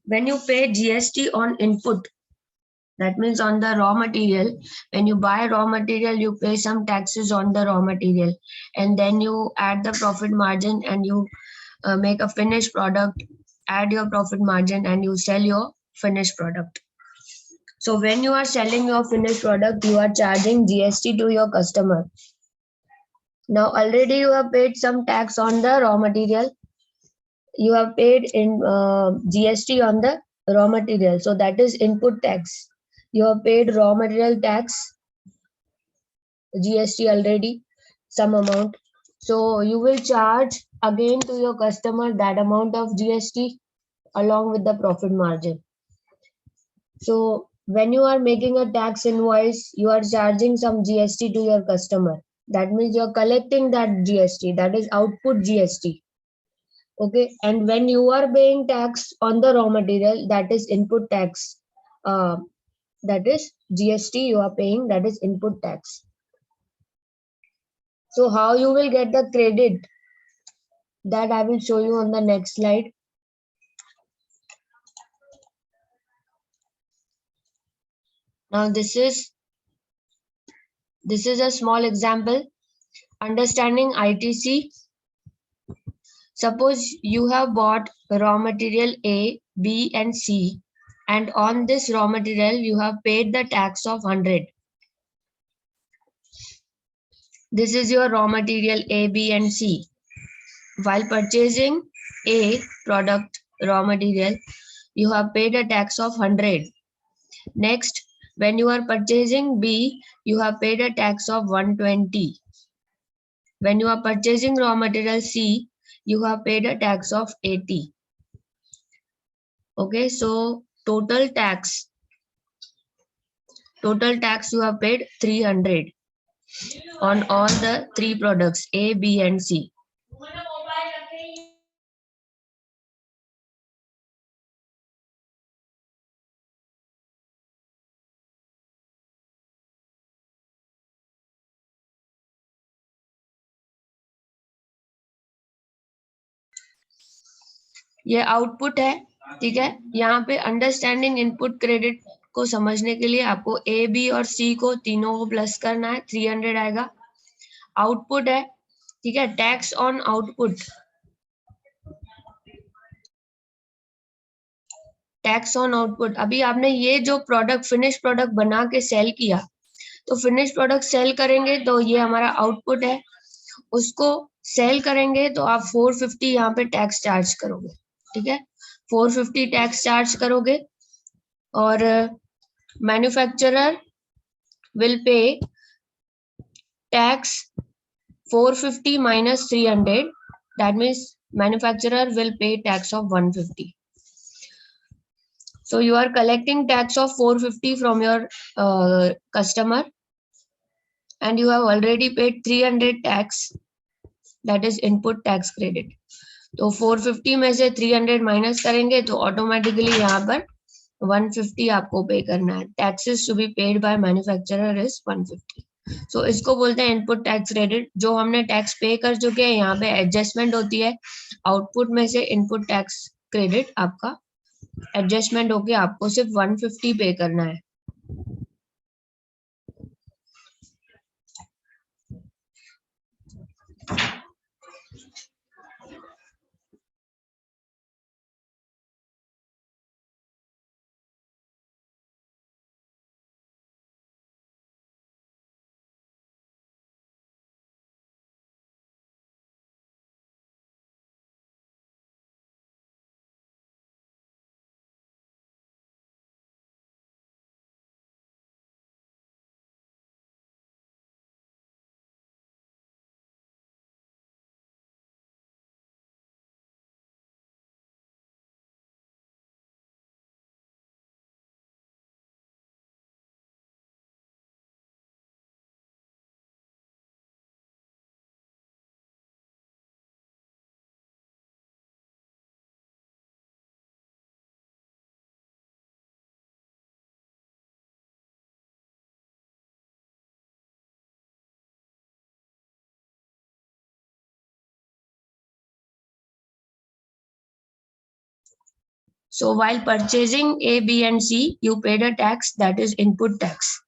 when you pay GST on input, that means on the raw material, when you buy raw material, you pay some taxes on the raw material, and then you add the profit margin and you make a finished product, add your profit margin, and you sell your finished product. So when you are selling your finished product, you are charging GST to your customer. Now already you have paid some tax on the raw material. You have paid in GST on the raw material. So that is input tax. You have paid raw material tax, GST already, some amount. So you will charge again to your customer that amount of GST along with the profit margin. So when you are making a tax invoice, you are charging some GST to your customer. That means you are collecting that GST, that is output GST. Okay, and when you are paying tax on the raw material, that is input tax. That is GST you are paying, that is input tax. So how you will get the credit, that I will show you on the next slide. Now this is a small example. Understanding ITC. Suppose you have bought raw material A, B and C, and on this raw material you have paid the tax of 100. This is your raw material A, B and C. While purchasing A product, raw material, you have paid a tax of 100. Next, when you are purchasing B, you have paid a tax of 120. When you are purchasing raw material C, you have paid a tax of 80. Okay, so total tax you have paid 300 on all the three products A, B and C. ये output है, ठीक है। यहाँ पे understanding input credit को समझने के लिए आपको ए, बी और सी को तीनों को प्लस करना है, 300 आएगा। आउटपुट है, ठीक है। Tax on output, tax on output. अभी आपने ये जो प्रोडक्ट फिनिश प्रोडक्ट बना के सेल किया, तो फिनिश प्रोडक्ट सेल करेंगे तो ये हमारा आउटपुट है। उसको सेल करेंगे तो आप 450 यहाँ पे टैक्स चार्ज करोगे, ठीक है। 450 टैक्स चार्ज करोगे और manufacturer will pay tax 450 minus 300. That means manufacturer will pay tax of 150. So you are collecting tax of 450 from your customer, and you have already paid 300 tax, that is input tax credit. तो 450 में से 300 minus करेंगे तो automatically यहाँ पर 150 आपको pay करना है। Taxes to be paid by manufacturer is 150. So इसको बोलते हैं इनपुट टैक्स क्रेडिट। जो हमने टैक्स पे कर चुके हैं, यहाँ पे एडजस्टमेंट होती है। आउटपुट में से इनपुट टैक्स क्रेडिट आपका एडजस्टमेंट होके आपको सिर्फ 150 पे करना है। So while purchasing A, B, and C, you paid a tax, that is input tax.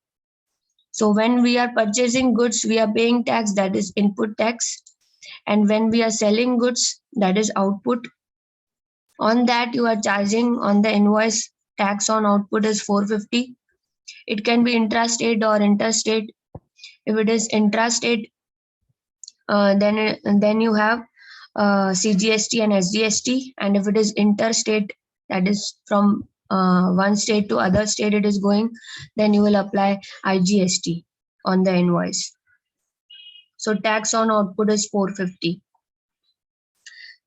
So when we are purchasing goods, we are paying tax, that is input tax. And when we are selling goods, that is output. On that, you are charging on the invoice tax on output is 450. It can be intrastate or interstate. If it is intrastate, then you have CGST and SGST. And if it is interstate, that is from one state to other state it is going, then you will apply IGST on the invoice. So tax on output is 450.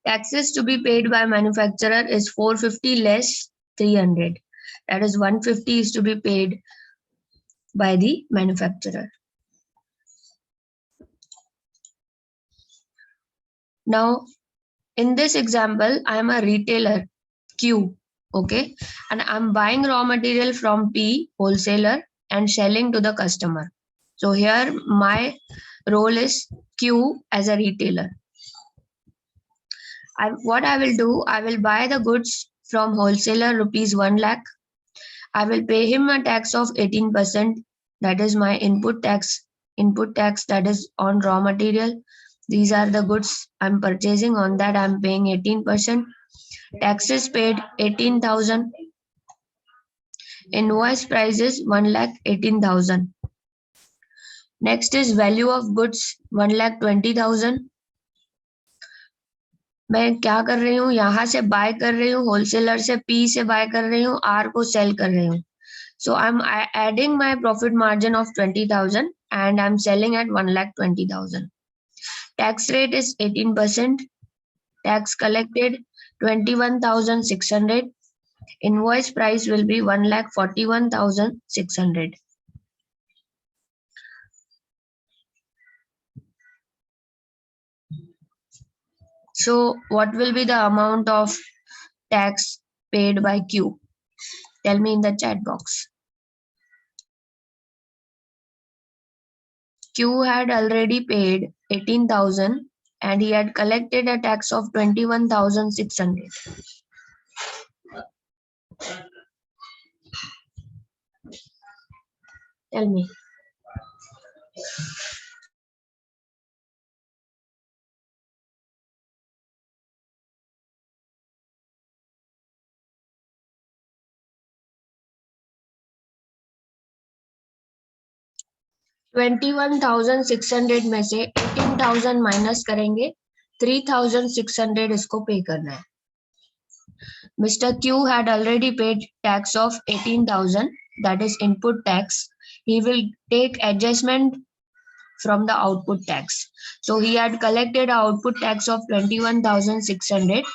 Taxes to be paid by manufacturer is 450 less 300. That is 150 is to be paid by the manufacturer. Now, in this example, I am a retailer Q, okay, and I'm buying raw material from P, wholesaler, and selling to the customer. So here my role is Q as a retailer. What I will do, I will buy the goods from wholesaler rupees 1 lakh. I will pay him a tax of 18%. That is my input tax. Input tax, that is on raw material. These are the goods I'm purchasing. On that, I'm paying 18%. Taxes paid 18,000. Invoice price is 1,18,000. Next is value of goods 1,20,000. मैं क्या कर रही हूँ, यहाँ से bye कर रही हूँ, होलसेलर से पी से बाय कर रही हूँ, आर को सेल कर रही हूँ. So I'm adding my profit margin of 20,000 and I'm selling at 1,20,000. Tax rate is 18%. Tax collected 21,600. Invoice price will be 1,41,600. So what will be the amount of tax paid by Q? Tell me in the chat box. Q had already paid 18,000 and he had collected a tax of 21,600. Tell me. $21,600 में से 18,000 minus करेंगे, 3,600 इसको पे करना है. Mr. Q had already paid tax of 18,000, that is input tax. He will take adjustment from the output tax. So he had collected an output tax of 21,600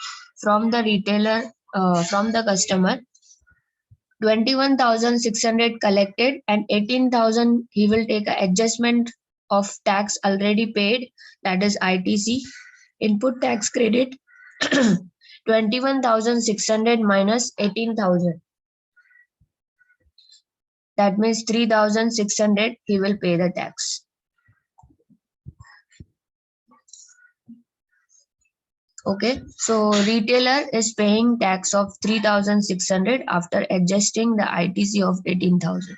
from the retailer, from the customer. 21,600 collected and 18,000 he will take an adjustment of tax already paid, that is ITC. Input tax credit 21,600 minus 18,000. That means 3,600 he will pay the tax. Okay, so retailer is paying tax of 3,600 after adjusting the ITC of 18,000.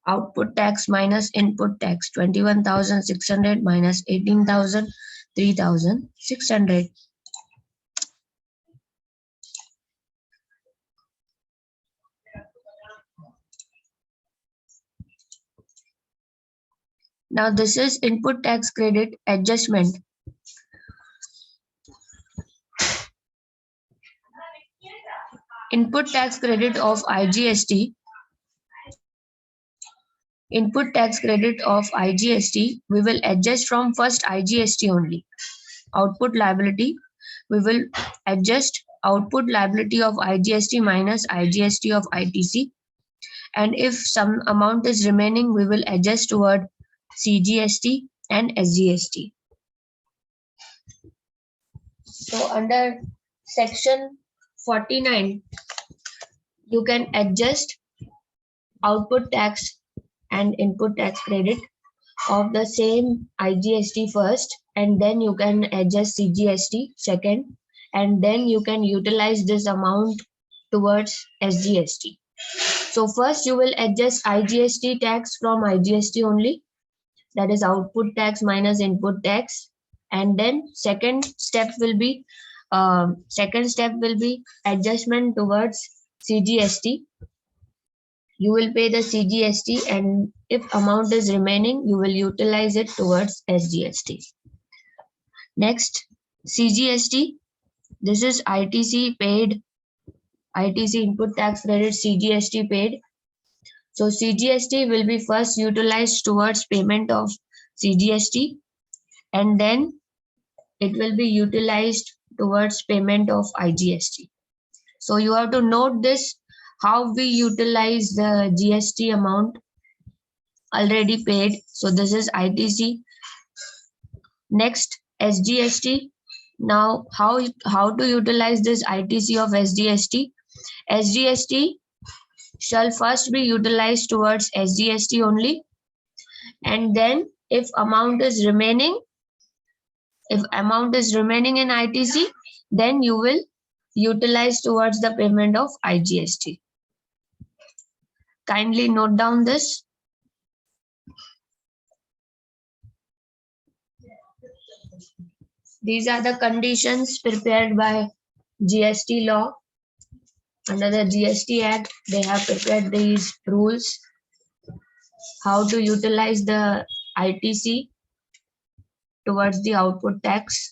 Output tax minus input tax, 21,600 minus 18,000, 3,600. Now this is input tax credit adjustment. Input tax credit of IGST. Input tax credit of IGST, we will adjust from first IGST only. Output liability, we will adjust output liability of IGST minus IGST of ITC. And if some amount is remaining, we will adjust toward CGST and SGST. So under section 49, you can adjust output tax and input tax credit of the same IGST first, and then you can adjust CGST second, and then you can utilize this amount towards SGST. So first you will adjust IGST tax from IGST only, that is output tax minus input tax, and then second step will be adjustment towards CGST. You will pay the CGST, and if amount is remaining, you will utilize it towards SGST. Next, CGST. This is ITC paid, ITC input tax credit, CGST paid. So CGST will be first utilized towards payment of CGST, and then it will be utilized towards payment of IGST. So you have to note this, how we utilize the GST amount already paid. So this is ITC. Next, SGST. Now how to utilize this ITC of SGST? SGST shall first be utilized towards SGST only, and then if amount is remaining in ITC, then you will utilize towards the payment of IGST. Kindly note down this. These are the conditions prepared by GST law. Under the GST Act, they have prepared these rules, how to utilize the ITC towards the output tax.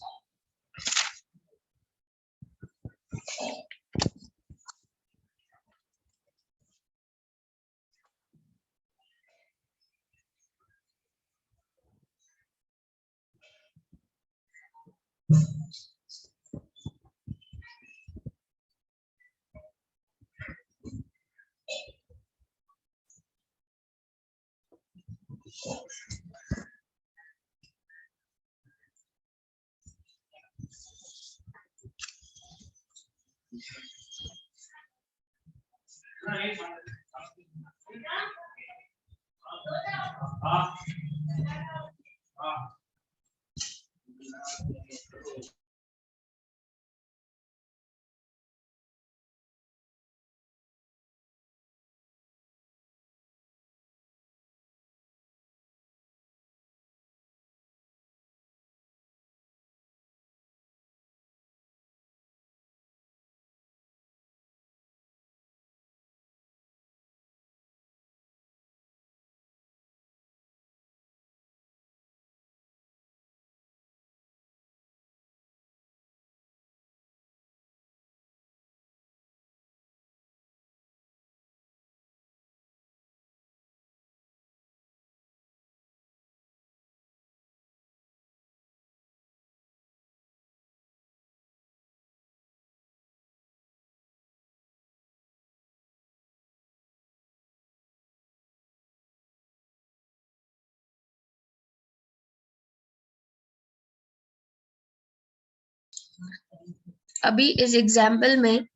अभी इस example में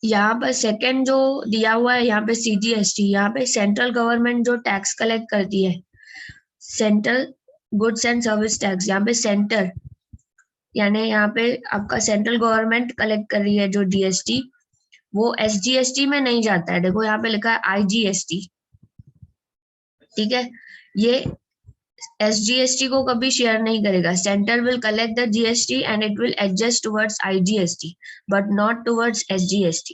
यहाँ पर second जो दिया हुआ है, यहाँ पे CGST, यहाँ पे सेंट्रल गवर्नमेंट जो टैक्स कलेक्ट करती है, central goods and service tax, यहाँ पे सेंटर यानी यहाँ पे आपका सेंट्रल गवर्नमेंट कलेक्ट कर रही है जो GST, वो SGST में नहीं जाता है. देखो यहाँ पे लिखा है IGST, ठीक है. ये SGST को कभी शेयर नहीं करेगा. Centre will collect the GST and it will adjust towards IGST but not towards SGST.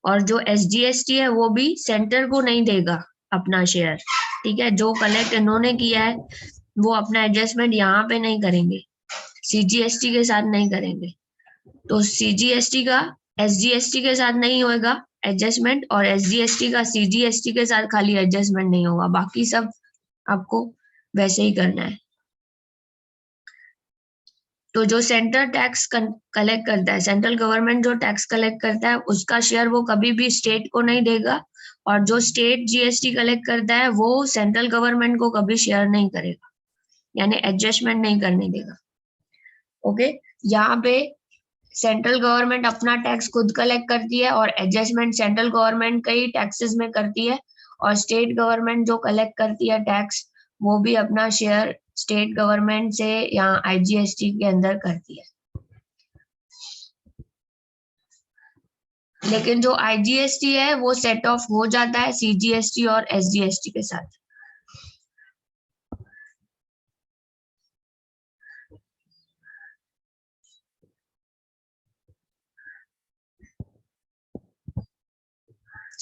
और जो SGST है वो भी सेंटर को नहीं देगा अपना शेयर, ठीक है. जो कलेक्ट इन्होंने किया है वो अपना एडजस्टमेंट यहाँ पे नहीं करेंगे, CGST के साथ नहीं करेंगे. तो CGST का SGST के साथ नहीं होगा एडजस्टमेंट, और SGST का CGST के साथ खाली एडजस्टमेंट नहीं होगा, बाकी सब आपको वैसे ही करना है. तो जो सेंट्रल टैक्स कलेक्ट करता है, सेंट्रल गवर्नमेंट जो टैक्स कलेक्ट करता है उसका शेयर वो कभी भी स्टेट को नहीं देगा, और जो स्टेट जीएसटी कलेक्ट करता है वो सेंट्रल गवर्नमेंट को कभी शेयर नहीं करेगा, यानी एडजस्टमेंट नहीं करने देगा। ओके, यहाँ पे सेंट्रल गवर्नमेंट अपना टैक्स खुद कलेक्ट करती है और एडजस्टमेंट सेंट्रल गवर्नमेंट कई टैक्सेस में करती है, और स्टेट गवर्नमेंट जो कलेक्ट करती है टैक्स वो भी अपना शेयर स्टेट गवर्नमेंट से या आईजीएसटी के अंदर करती है। लेकिन जो आईजीएसटी है वो सेट ऑफ हो जाता है सीजीएसटी और एसजीएसटी के साथ।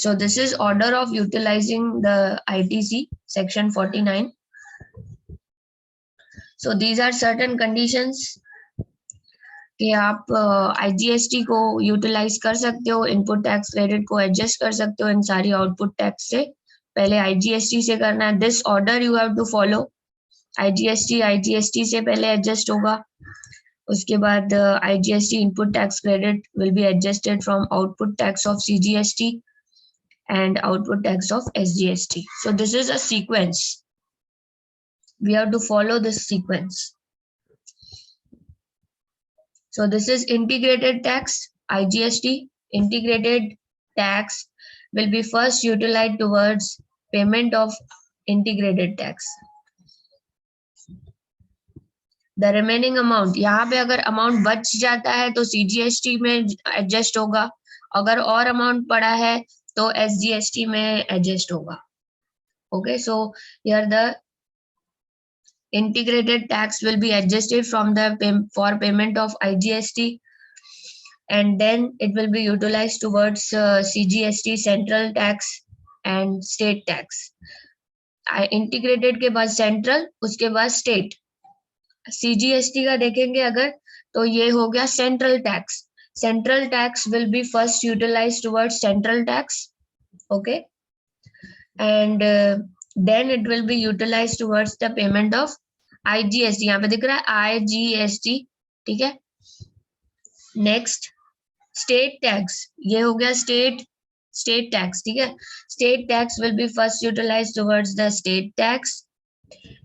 So this is order of utilizing the ITC section 49. So these are certain conditions कि आप आईजीएसटी को यूटिलाइज कर सकते हो, इनपुट टैक्स क्रेडिट को एडजस्ट कर सकते हो इन सारी आउटपुट टैक्स से। पहले आईजीएसटी से करना है, this order you have to follow. IGST से पहले एडजस्ट होगा, उसके बाद IGST input tax credit will be adjusted from output tax of CGST and output tax of SGST. So this is a sequence. We have to follow this sequence. So this is integrated tax, IGST. Integrated tax will be first utilized towards payment of integrated tax. The remaining amount, यहाँ पे अगर amount बच जाता है तो CGST में adjust होगा, अगर और अमाउंट पड़ा है तो एसजीएसटी में एडजस्ट होगा। Okay, so here the integrated tax will be adjusted from the for payment of IGST, and then it will be utilized towards CGST, central tax and state tax. Integrated के बाद central, उसके बाद state. CGST का देखेंगे अगर तो ये हो गया central tax. Central tax will be first utilized towards central tax. Okay, and then it will be utilized towards the payment of IGST. यहाँ पे दिख रहा है IGST, ठीक है। नेक्स्ट स्टेट टैक्स, ये हो गया स्टेट टैक्स, ठीक है। State tax will be first utilise towards the state tax,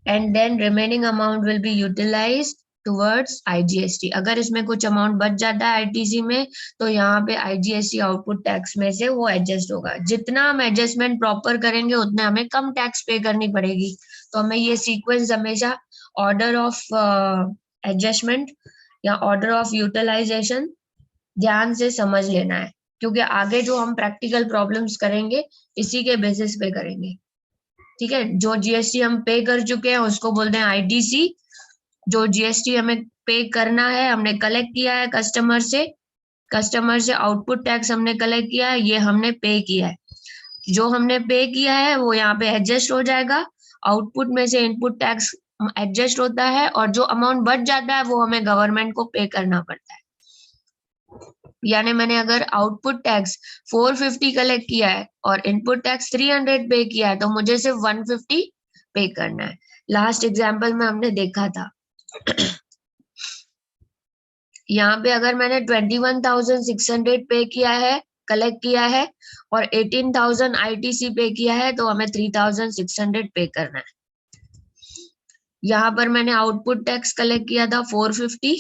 and then remaining amount will be utilised towards IGST. अगर इसमें कुछ अमाउंट बच जाता है आईटीसी में तो यहाँ पे आईजीएसटी आउटपुट टैक्स में से वो एडजस्ट होगा। जितना हम एडजस्टमेंट प्रॉपर करेंगे उतना हमें कम टैक्स पे करनी पड़ेगी। तो हमें ये सीक्वेंस हमेशा ऑर्डर ऑफ एडजस्टमेंट या ऑर्डर ऑफ यूटिलाइजेशन ध्यान से समझ लेना है, क्योंकि आगे जो हम प्रैक्टिकल प्रॉब्लम्स करेंगे इसी के बेसिस पे करेंगे, ठीक है। जो जीएसटी हम पे कर चुके हैं उसको बोलते हैं आईटीसी। जो जीएसटी हमें पे करना है, हमने कलेक्ट किया है कस्टमर से आउटपुट टैक्स हमने कलेक्ट किया है, ये हमने पे किया है। जो हमने पे किया है वो यहाँ पे एडजस्ट हो जाएगा, आउटपुट में से इनपुट टैक्स एडजस्ट होता है, और जो अमाउंट बच जाता है वो हमें गवर्नमेंट को पे करना पड़ता है। यानी मैंने अगर आउटपुट टैक्स 450 कलेक्ट किया है और इनपुट टैक्स 300 पे किया है तो मुझे सिर्फ 150 पे करना है। लास्ट एग्जांपल में हमने देखा था यहाँ पे अगर मैंने 21,600 पे किया है, कलेक्ट किया है, और 18,000 आईटीसी पे किया है तो हमें 3,600 पे करना है। यहाँ पर मैंने आउटपुट टैक्स कलेक्ट किया था 450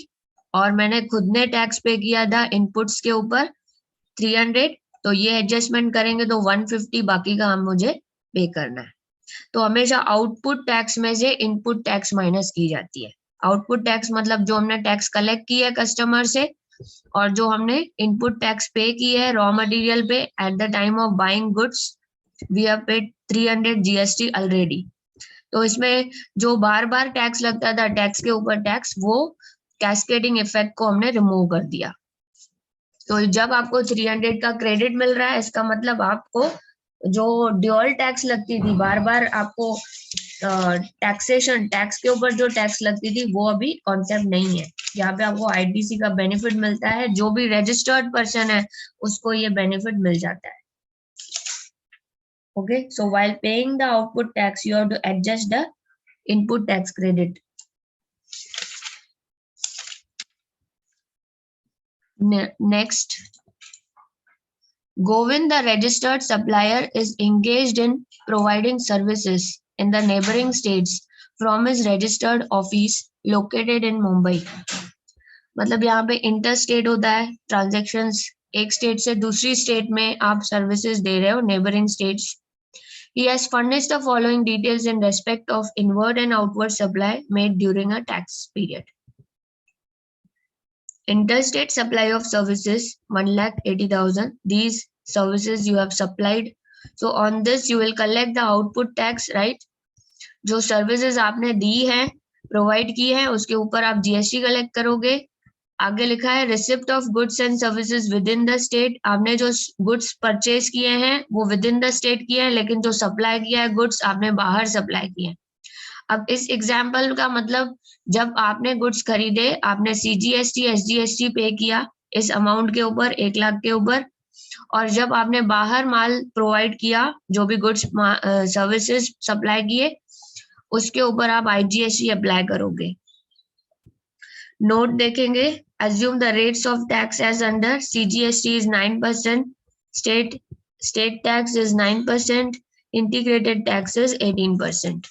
और मैंने खुद ने टैक्स पे किया था इनपुट्स के ऊपर 300, तो ये एडजस्टमेंट करेंगे तो 150 बाकी का हम मुझे पे करना है। तो हमेशा आउटपुट टैक्स में से इनपुट टैक्स माइनस की जाती है। आउटपुट टैक्स मतलब जो हमने टैक्स कलेक्ट किया है कस्टमर से, और जो हमने इनपुट टैक्स पे की है रॉ मटेरियल पे at the time of buying goods, we have paid 300 GST already. तो इसमें जो बार बार टैक्स लगता था, टैक्स के ऊपर टैक्स, वो कैस्केडिंग इफेक्ट को हमने रिमूव कर दिया। तो जब आपको 300 का क्रेडिट मिल रहा है, इसका मतलब आपको जो ड्यूअल टैक्स लगती थी, बार बार आपको टैक्सेशन, टैक्स के ऊपर जो टैक्स लगती थी वो अभी कॉन्सेप्ट नहीं है। यहाँ पे आपको आईटीसी का बेनिफिट मिलता है, जो भी रजिस्टर्ड पर्सन है उसको ये बेनिफिट मिल जाता है। Okay, so while paying the output tax you have to adjust the input tax credit. Next, Govind, the registered supplier, is engaged in providing services in the neighboring states from his registered office located in Mumbai. मतलब यहाँ पे inter state होता है transactions, एक state से दूसरी state में आप सर्विसेज दे रहे हो, neighbouring states. He has furnished the following details in respect of inward and outward supply made during a tax period. Interstate supply of services 1,80,000. These services you have supplied. So on this you will collect the output tax, right? जो services आपने दी है, provide की है, उसके ऊपर आप GST collect करोगे. आगे लिखा है receipt of goods and services with in the state. आपने जो गुड्स परचेज किए हैं वो विद इन द स्टेट किए हैं, लेकिन जो सप्लाई किया है गुड्स आपने बाहर सप्लाई किए हैं. अब इस एग्जाम्पल का मतलब, जब आपने गुड्स खरीदे, आपने सीजीएसटी एसजीएसटी पे किया इस अमाउंट के ऊपर, 1 लाख के ऊपर, और जब आपने बाहर माल प्रोवाइड किया, जो भी गुड्स सर्विसेज सप्लाई किए, उसके ऊपर आप आईजीएसटी अप्लाई करोगे. नोट देखेंगे, assume the rates of tax as under CGST is 9%, state tax is 9%, integrated tax is 18%.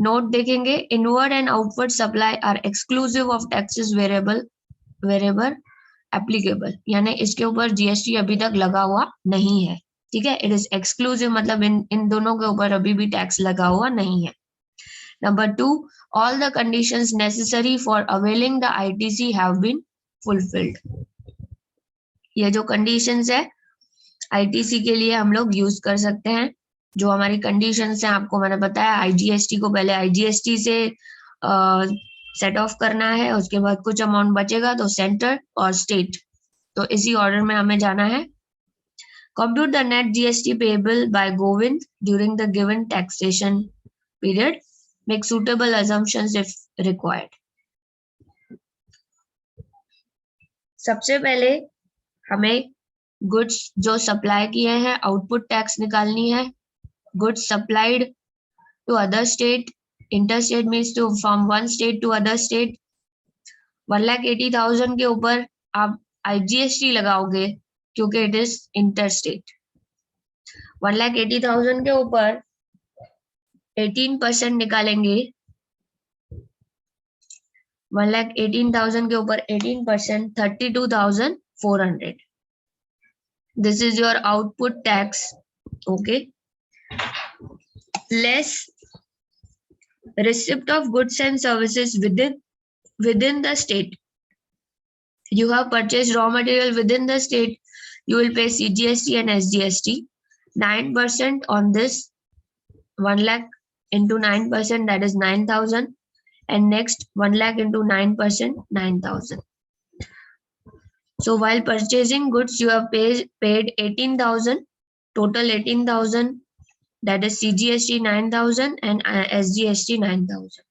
Note देखेंगे, inward and outward supply are exclusive of taxes wherever applicable. यानी इसके ऊपर जीएसटी अभी तक लगा हुआ नहीं है. ठीक है, इट इज एक्सक्लूसिव, मतलब इन दोनों के ऊपर अभी भी टैक्स लगा हुआ नहीं है. Number 2, all the conditions necessary for availing the ITC have been fulfilled. ये जो conditions है ITC के लिए हम लोग यूज कर सकते हैं. जो हमारी conditions हैं आपको मैंने बताया, IGST को पहले IGST से सेट ऑफ करना है, उसके बाद कुछ अमाउंट बचेगा तो सेंटर और स्टेट. तो इसी ऑर्डर में हमें जाना है. Compute the net GST payable by Govind during the given taxation period. Make suitable assumptions if required. सबसे पहले हमें गुड्स जो सप्लाई किए हैं आउटपुट टैक्स निकालनी है. Goods supplied to other state, inter state means to from one state to other state. 1,80,000 के ऊपर आप आईजीएसटी लगाओगे क्योंकि इट इज इंटर स्टेट. 1,80,000 के ऊपर 18% निकालेंगे. 1,18,000 के ऊपर 18%, 32,400. This is your output tax. Okay. Less receipt of goods and services within the state. You have purchased raw material within the state. You will pay CGST and SGST. 9% on this. 1 lakh into 9%, that is 9,000. And next 1 lakh into 9%, 9,000. So while purchasing goods, you have paid 18,000, total 18,000, that is CGST 9,000 and SGST 9,000.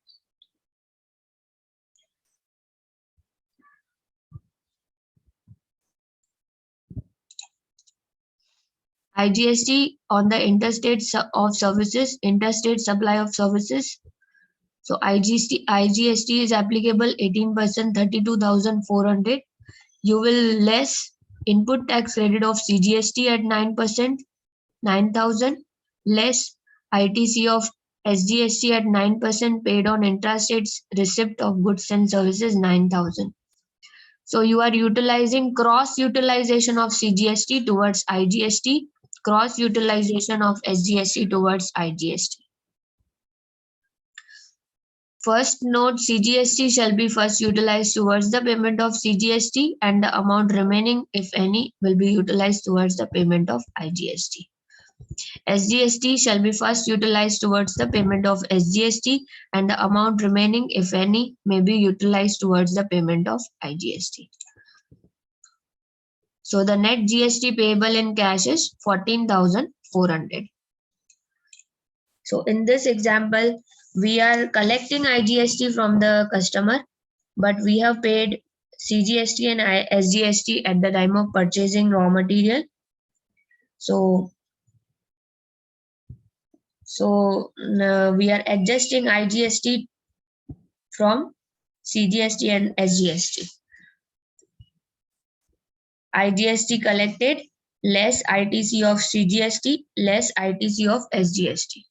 IGST on the interstate of services, interstate supply of services. So IGST is applicable 18%, 32,400. You will less input tax credit of CGST at 9%, 9,000, less ITC of SGST at 9% paid on intrastate receipt of goods and services 9,000. So you are utilizing cross utilization of CGST towards IGST, cross utilization of SGST towards IGST. First note, CGST shall be first utilized towards the payment of CGST and the amount remaining, if any, will be utilized towards the payment of IGST. SGST shall be first utilized towards the payment of SGST and the amount remaining, if any, may be utilized towards the payment of IGST. So the net GST payable in cash is 14,400. So in this example, we are collecting IGST from the customer, but we have paid CGST and SGST at the time of purchasing raw material. So we are adjusting IGST from CGST and SGST. IGST collected less ITC of CGST less ITC of SGST.